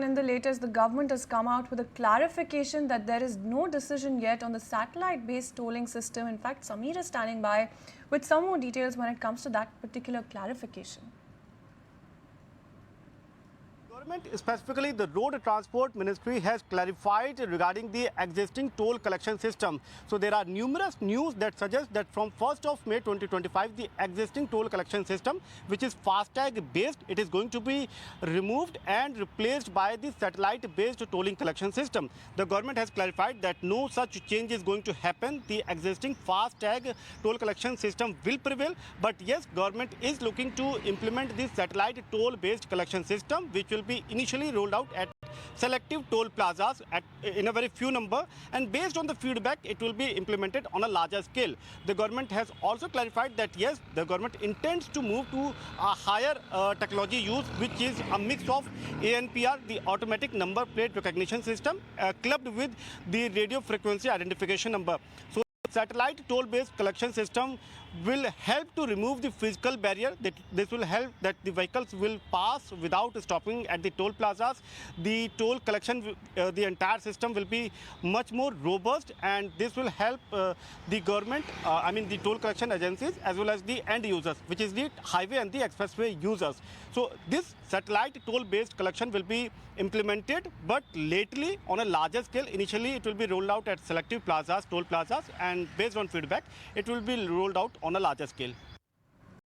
on, in the latest, the government has come out with a clarification that there is no decision yet on the satellite-based tolling system. In fact, Sameer is standing by with some more details when it comes to that particular clarification. Government, specifically the Road Transport Ministry, has clarified regarding the existing toll collection system. So there are numerous news that suggest that from 1st of May 2025, the existing toll collection system, which is FASTag based, it is going to be removed and replaced by the satellite based tolling collection system. The government has clarified that no such change is going to happen. The existing FASTag toll collection system will prevail. But yes, government is looking to implement this satellite toll based collection system, which will be initially rolled out at selective toll plazas in a very few number, and based on the feedback it will be implemented on a larger scale. The government has also clarified that yes, the government intends to move to a higher technology use, which is a mix of ANPR, the automatic number plate recognition system, clubbed with the radio frequency identification number. So satellite toll-based collection system will help to remove the physical barrier. This will help that the vehicles will pass without stopping at the toll plazas. The toll collection, the entire system will be much more robust, and this will help the government, the toll collection agencies, as well as the end users, which is the highway and the expressway users. So this satellite toll-based collection will be implemented, but lately on a larger scale. Initially, it will be rolled out at selective plazas, toll plazas, and based on feedback, it will be rolled out on a larger scale.